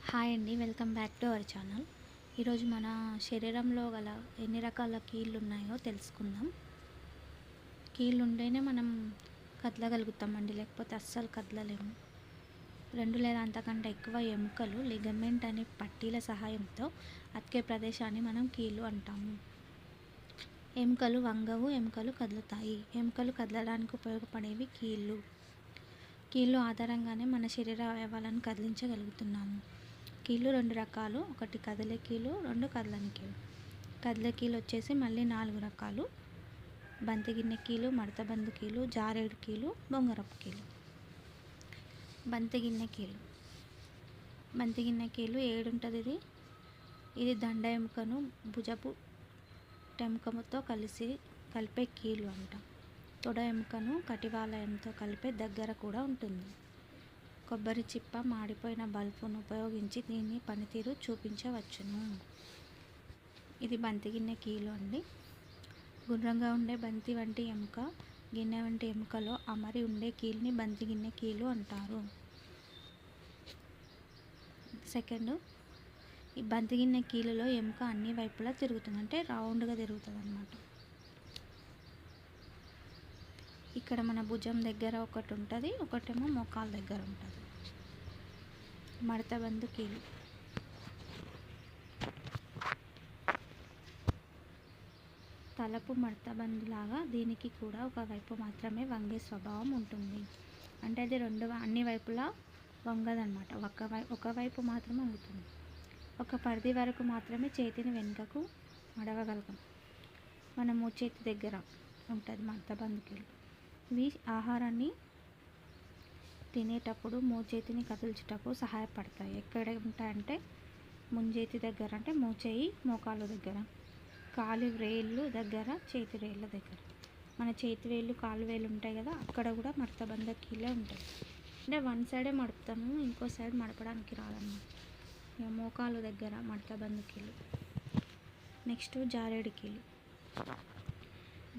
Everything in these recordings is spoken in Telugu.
హాయ్ అండి, welcome back to our channel. ఈరోజు మన శరీరంలో గల ఎన్ని రకాల కీళ్ళు ఉన్నాయో తెలుసుకుందాం. కీళ్ళు ఉంటేనే మనం కదలగలుగుతామండి, లేకపోతే అస్సలు కదలలేము. 2 లేదా అంతకంటే ఎక్కువ ఎముకలు లిగమెంట్ అనే పట్టీల సహాయంతో అతికే ప్రదేశాన్ని మనం కీళ్ళు అంటాము. ఎముకలు వంగవు, ఎముకలు కదులుతాయి. ఎముకలు కదలడానికి ఉపయోగపడేవి కీళ్ళు. కీళ్ళు ఆధారంగానే మన శరీర అవయవాలను కదిలించగలుగుతున్నాము. కీళ్ళు 2 రకాలు, ఒకటి కదిలే కీళ్ళు, 2 కదలని కీళ్ళు. కదిలే కీళ్ళు వచ్చేసి మళ్ళీ 4 రకాలు: బంతిగిన్నె కీళ్ళు, మడతబందు కీళ్ళు, జారేడు కీళ్ళు, బొంగరపు కీళ్ళు. బంతిగిన్నె కీళ్ళు. బంతిగిన్నె కీళ్ళు 7 ఉంటుంది. ఇది దండ ఎముకను భుజపు టెముకముతో కలిపే కీళ్ళు అంటాం. తొడ ఎముకను కటివాలయంతో కలిపే దగ్గర కూడా ఉంటుంది. కొబ్బరి చిప్ప, మాడిపోయిన బల్బును ఉపయోగించి దీని పనితీరు చూపించవచ్చును. ఇది బంతిగిన్నె కీలు అండి. గుండ్రంగా ఉండే బంతి వంటి ఎముక, గిన్నె వంటి ఎముకలో అమరి ఉండే కీలుని బంతిగిన్నె కీలు అంటారు. సెకండ్, ఈ బంతిగిన్నె కీలులో ఎముక అన్ని వైపులా తిరుగుతుంది, అంటే రౌండ్గా తిరుగుతుంది అన్నమాట. ఇక్కడ మన భుజం దగ్గర ఒకటి ఉంటుంది, ఒకటేమో మోకాల దగ్గర ఉంటుంది. మడతబందు కీలు. తలపు మడతబందులాగా దీనికి కూడా ఒకవైపు మాత్రమే వంగే స్వభావం ఉంటుంది. అంటే అది అన్ని వైపులా వంగదన్నమాట, ఒకవైపు మాత్రమే వంగుతుంది. ఒక పరిధి వరకు మాత్రమే చేతిని వెనుకకు మడవగలగం. మన మోచేతి దగ్గర ఉంటుంది మడతబందు కీలు. ఇవి ఆహారాన్ని తినేటప్పుడు మోచేతిని కదిల్చేటప్పుడు సహాయపడతాయి. ఎక్కడ ఉంటాయంటే ముంజేతి దగ్గర, అంటే మోచేయి మోకాలు దగ్గర, కాలు వేళ్ళు దగ్గర, చేతి వేళ్ళ దగ్గర. మన చేతి వేళ్ళు, కాలు వేళ్ళు ఉంటాయి కదా, అక్కడ కూడా మడతబంద కీలే ఉంటాయి. అంటే వన్ సైడే మడుపుతాము, ఇంకో సైడ్ మడపడానికి రాదన్నమాట. ఇక మోకాలు దగ్గర మడతబంద కీలు. నెక్స్ట్ జారేడు కీలు.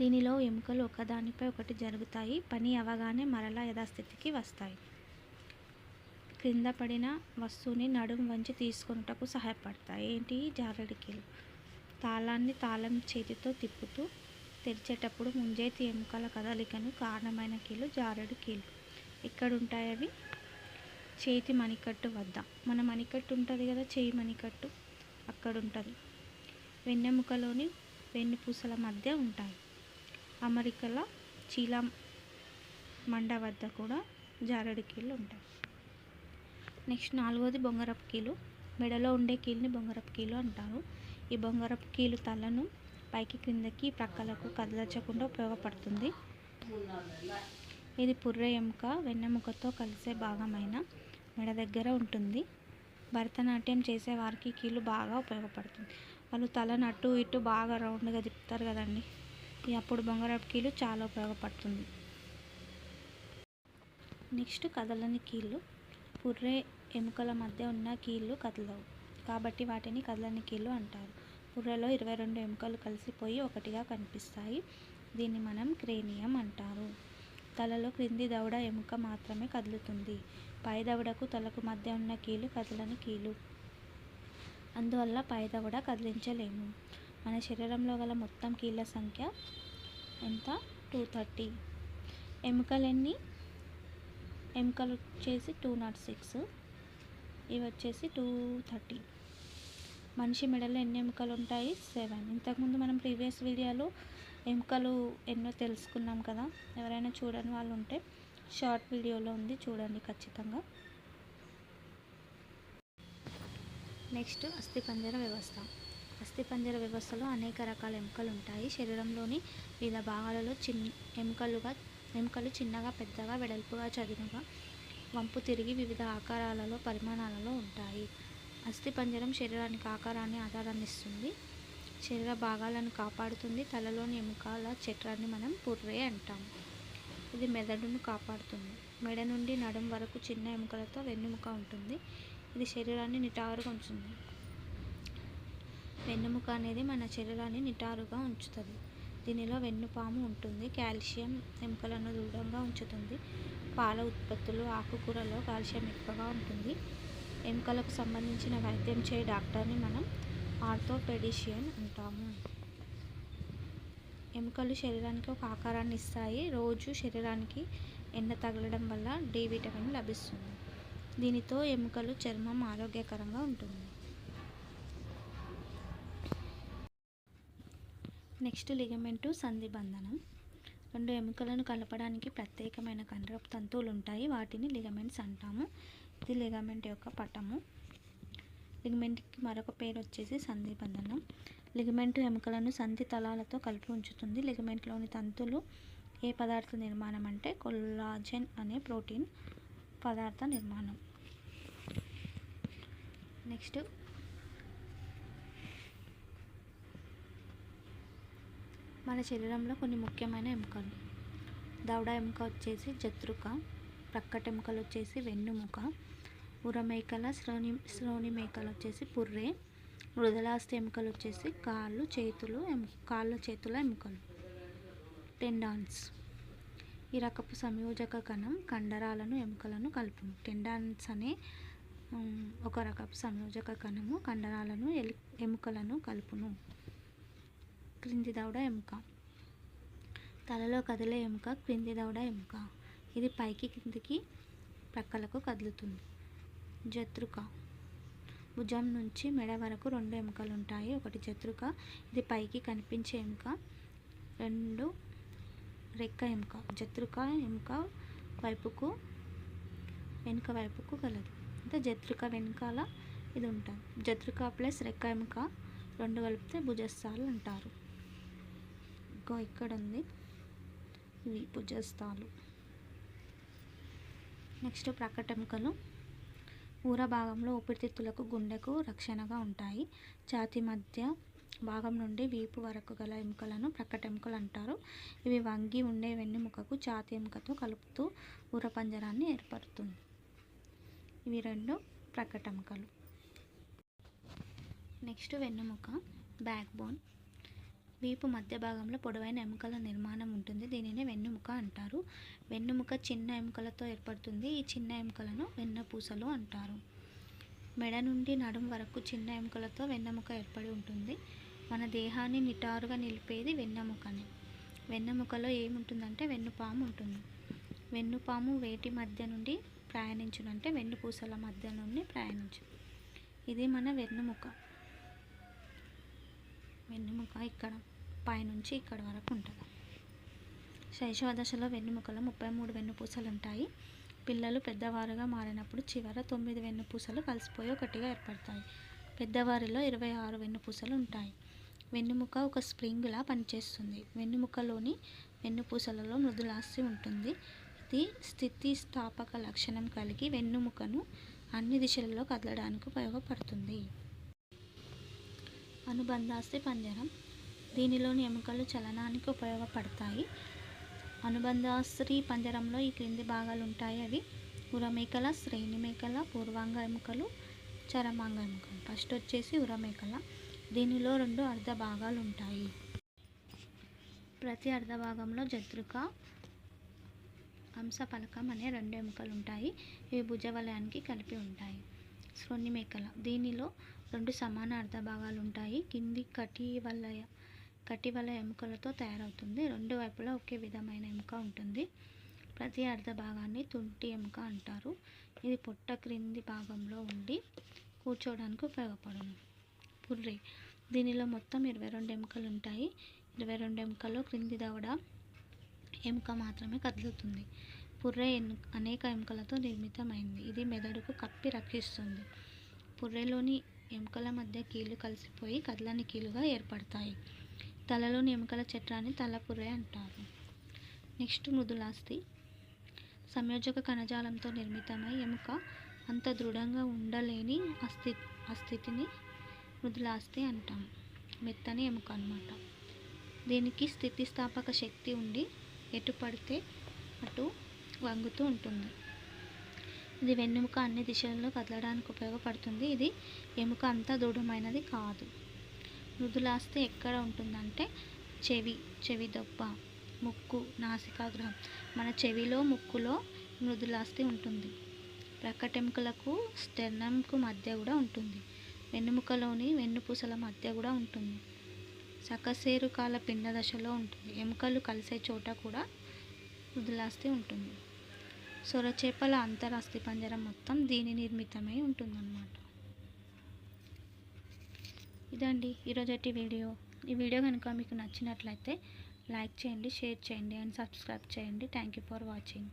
దీనిలో ఎముకలు ఒకదానిపై ఒకటి జరుగుతాయి, పని అవగానే మరలా యథాస్థితికి వస్తాయి. క్రింద పడిన వస్తువుని నడుము వంచి తీసుకొనుటకు సహాయపడతాయి. ఏంటి? జారేడు కీలు. తాళాన్ని తాళం చేతితో తిప్పుతూ తెరిచేటప్పుడు ముంజేతి ఎముకల కదలికను కారణమైన కీలు జారేడు కీలు. ఎక్కడ ఉంటాయి అవి? చేతి మణికట్టు వద్ద. మన మణికట్టు ఉంటుంది కదా, చేయి మణికట్టు, అక్కడ ఉంటుంది. వెన్నెముకలోని వెన్నుపూసల మధ్య ఉంటాయి. అమరికల చీల మండ వద్ద కూడా జారేడు కీళ్ళు ఉంటాయి. నెక్స్ట్ 4వది బొంగరపు కీలు. మెడలో ఉండే కీలుని బొంగరపు కీలు అంటారు. ఈ బొంగరపు కీలు తలను పైకి క్రిందకి ప్రక్కలకు కదలచకుండా ఉపయోగపడుతుంది. ఇది పుర్రె ఎముక వెన్నెముకతో కలిసే భాగమైన మెడ దగ్గర ఉంటుంది. భరతనాట్యం చేసే వారికి కీలు బాగా ఉపయోగపడుతుంది. వాళ్ళు తలను అటు ఇటు బాగా రౌండ్గా తిప్పుతారు కదండి, అప్పుడు బొంగరపు కీలు చాలా ఉపయోగపడుతుంది. నెక్స్ట్ కదలని కీళ్ళు. పుర్రె ఎముకల మధ్య ఉన్న కీళ్ళు కదలవు, కాబట్టి వాటిని కదలని కీళ్ళు అంటారు. పుర్రెలో 22 ఎముకలు కలిసిపోయి ఒకటిగా కనిపిస్తాయి. దీన్ని మనం క్రేనియం అంటారు. తలలో క్రింది దవడ ఎముక మాత్రమే కదులుతుంది. పై దవడకు తలకు మధ్య ఉన్న కీళ్ళు కదలని కీళ్ళు, అందువల్ల పై దవడ కదిలించలేము. మన శరీరంలో గల మొత్తం కీళ్ళ సంఖ్య ఎంత? 230. ఎముకలు వచ్చేసి 206, ఇవి వచ్చేసి 230. మనిషి మెడలో ఎన్ని ఎముకలు ఉంటాయి? 7. ఇంతకుముందు మనం ప్రీవియస్ వీడియోలో ఎముకలు ఎన్నో తెలుసుకున్నాం కదా, ఎవరైనా చూడని వాళ్ళు ఉంటే షార్ట్ వీడియోలో ఉంది, చూడండి ఖచ్చితంగా. నెక్స్ట్ అస్థిపంజర వ్యవస్థ. అస్థిపంజర వ్యవస్థలో అనేక రకాల ఎముకలు ఉంటాయి. శరీరంలోని వివిధ భాగాలలో ఎముకలు చిన్నగా, పెద్దగా, వెడల్పుగా, చదునుగా, వంపు తిరిగి వివిధ ఆకారాలలో, పరిమాణాలలో ఉంటాయి. అస్థిపంజరం శరీరానికి ఆధారాన్ని ఇస్తుంది, శరీర భాగాలను కాపాడుతుంది. తలలోని ఎముకల చట్రాన్ని మనం పుర్రె అంటాం. ఇది మెదడును కాపాడుతుంది. మెడ నుండి నడుం వరకు చిన్న ఎముకలతో వెన్నెముక ఉంటుంది. ఇది శరీరాన్ని నిటారుగా ఉంచుతుంది. వెన్నెముక అనేది మన శరీరాన్ని నిటారుగా ఉంచుతుంది. దీనిలో వెన్నుపాము ఉంటుంది. కాల్షియం ఎముకలను దృఢంగా ఉంచుతుంది. పాల ఉత్పత్తులు, ఆకుకూరలో కాల్షియం ఎక్కువగా ఉంటుంది. ఎముకలకు సంబంధించిన వైద్యం చేయ డాక్టర్ని మనం ఆర్థోపెడిషియన్ అంటాము. ఎముకలు శరీరానికి ఒక ఆకారాన్ని ఇస్తాయి. రోజు శరీరానికి ఎండ తగలడం వల్ల డి విటమిన్ లభిస్తుంది. దీనితో ఎముకలు చర్మం ఆరోగ్యకరంగా ఉంటుంది. నెక్స్ట్ లిగమెంటు సంధిబంధనం. రెండు ఎముకలను కలపడానికి ప్రత్యేకమైన కండరపు తంతువులు ఉంటాయి. వాటిని లిగమెంట్స్ అంటాము. ఇది లిగమెంట్ యొక్క పటము. లిగమెంట్కి మరొక పేరు వచ్చేసి సంధిబంధనం. లిగమెంట్ ఎముకలను సంధి తలాలతో కలిపి ఉంచుతుంది. లిగమెంట్లోని తంతులు ఏ పదార్థ నిర్మాణం అంటే కొల్లాజెన్ అనే ప్రోటీన్ పదార్థ నిర్మాణం. నెక్స్ట్ మన శరీరంలో కొన్ని ముఖ్యమైన ఎముకలు. దవడ ఎముక వచ్చేసి జత్రుక, ప్రక్కట ఎముకలు వచ్చేసి వెన్నుముక, ఉరమేకల శ్రోణి మేకలు వచ్చేసి పుర్రె, మృదులాస్థి ఎముకలు వచ్చేసి కాళ్ళ చేతుల ఎముకలు టెండాన్స్. ఈ రకపు సంయోజక కణం కండరాలను ఎముకలను కలుపును. టెండాన్స్ అనే ఒక రకపు సంయోజక కణము కండరాలను ఎముకలను కలుపును. క్రింది దవడ ఎముక. తలలో కదిలే ఎముక క్రింది దవడ ఎముక. ఇది పైకి కిందికి ప్రక్కలకు కదులుతుంది. జత్రుక. భుజం నుంచి మెడ వరకు రెండు ఎముకలు ఉంటాయి. ఒకటి జత్రుక, ఇది పైకి కనిపించే ఎముక. రెండు రెక్క ఎముక. జత్రుక ఎముక వైపుకు వెనుక వైపుకు కలదు. అంటే జత్రుక వెనకాల ఇది ఉంటుంది. జత్రుక ప్లస్ రెక్క ఎముక రెండు కలిపితే భుజస్థాలు అంటారు. ఇక్కడ ఉంది, ఇవి భుజస్థాలు. నెక్స్ట్ ప్రక్కట ఎముకలు. ఊర భాగంలో ఊపిరితిత్తులకు గుండెకు రక్షణగా ఉంటాయి. ఛాతీ మధ్య భాగం నుండి వీపు వరకు గల ఎముకలను ప్రక్కట ఎముకలు అంటారు. ఇవి వంగి ఉండే వెన్నెముకకు ఛాతీ ఎముకతో కలుపుతూ ఊర పంజరాన్ని ఏర్పడుతుంది. ఇవి రెండు ప్రక్కట ఎముకలు. నెక్స్ట్ వెన్నెముక, బ్యాక్ బోన్. వీపు మధ్య భాగంలో పొడవైన ఎముకల నిర్మాణం ఉంటుంది. దీనిని వెన్నెముక అంటారు. వెన్నెముక చిన్న ఎముకలతో ఏర్పడుతుంది. ఈ చిన్న ఎముకలను వెన్నపూసలు అంటారు. మెడ నుండి నడుం వరకు చిన్న ఎముకలతో వెన్నెముక ఏర్పడి ఉంటుంది. మన దేహాన్ని నిటారుగా నిలిపేది వెన్నెముకని. వెన్నెముకలో ఏముంటుందంటే వెన్నుపాము ఉంటుంది. వెన్నుపాము వేటి మధ్య నుండి ప్రయాణించునంటే వెన్నుపూసల మధ్య నుండి ప్రయాణించు. ఇది మన వెన్నుముక. వెన్నుముక ఇక్కడ పైనుంచి ఇక్కడ వరకు ఉంటుంది. శైశవ దశలో వెన్నుముకలో 33 వెన్నుపూసలు ఉంటాయి. పిల్లలు పెద్దవారుగా మారినప్పుడు చివర 9 వెన్నుపూసలు కలిసిపోయి ఒకటిగా ఏర్పడతాయి. పెద్దవారిలో 26 వెన్నుపూసలు ఉంటాయి. వెన్నుముక ఒక స్ప్రింగ్లా పనిచేస్తుంది. వెన్నుముకలోని వెన్నుపూసలలో మృదులాస్థి ఉంటుంది. ఇది స్థితిస్థాపక లక్షణం కలిగి వెన్నుముకను అన్ని దిశలలో కదలడానికి ఉపయోగపడుతుంది. అనుబంధాస్థి పంజరం. దీనిలోని ఎముకలు చలనానికి ఉపయోగపడతాయి. అనుబంధాస్థి పంజరంలో ఈ క్రింది భాగాలు ఉంటాయి. అవి ఉరమేకల, శ్రేణిమేకల, పూర్వాంగ ఎముకలు, చరమాంగ ఎముకలు. ఫస్ట్ వచ్చేసి ఉరమేకల. దీనిలో 2 అర్ధ భాగాలు ఉంటాయి. ప్రతి అర్ధ భాగంలో జత్రుక, హంసఫలకం అనే 2 ఎముకలు ఉంటాయి. ఇవి భుజవలయానికి కలిపి ఉంటాయి. శ్రోణిమేకల. దీనిలో 2 సమాన అర్ధ భాగాలు ఉంటాయి. కింది కటివలయ ఎముకలతో తయారవుతుంది. 2 వైపులా ఒకే విధమైన ఎముక ఉంటుంది. ప్రతి అర్ధ భాగాన్ని తుంటి ఎముక అంటారు. ఇది పొట్ట క్రింది భాగంలో ఉండి కూర్చోవడానికి ఉపయోగపడును. పుర్రె. దీనిలో మొత్తం 22 ఎముకలు ఉంటాయి. 22 ఎముకల్లో క్రింది దవడ ఎముక మాత్రమే కదులుతుంది. పుర్రె అనేక ఎముకలతో నిర్మితమైంది. ఇది మెదడుకు కప్పి రక్షిస్తుంది. పుర్రెలోని ఎముకల మధ్య కీళ్ళు కలిసిపోయి కదలని కీలుగా ఏర్పడతాయి. తలలోని ఎముకల చట్రాన్ని తలపుర్రె అంటారు. నెక్స్ట్ మృదులాస్థి. సంయోజక కణజాలంతో నిర్మితమై ఎముక అంత దృఢంగా ఉండలేని స్థితిని మృదులాస్థి అంటాం. మెత్తని ఎముక అన్నమాట. దీనికి స్థితిస్థాపక శక్తి ఉండి ఎటు పడితే అటు వంగుతూ ఉంటుంది. ఇది వెన్నెముక అన్ని దిశలలో కదలడానికి ఉపయోగపడుతుంది. ఇది ఎముక అంతా దృఢమైనది కాదు. మృదులాస్థి ఎక్కడ ఉంటుందంటే చెవి దొబ్బ, ముక్కు, నాసికాగ్రహం. మన చెవిలో, ముక్కులో మృదులాస్థి ఉంటుంది. ప్రక్కటెముకలకు స్టెర్నమ్కు మధ్య కూడా ఉంటుంది. వెన్నెముకలోని వెన్నుపూసల మధ్య కూడా ఉంటుంది. సకశేరుకాల పిండ దశలో ఉంటుంది. ఎముకలు కలిసే చోట కూడా మృదులాస్థి ఉంటుంది. సొరచేపల అంతర అస్థిపంజరం మొత్తం దీని నిర్మితమై ఉంటుందన్నమాట. ఇదండి ఈరోజటి వీడియో. ఈ వీడియో కనుక మీకు నచ్చినట్లయితే లైక్ చేయండి, షేర్ చేయండి అండ్ సబ్స్క్రైబ్ చేయండి. Thank you for watching.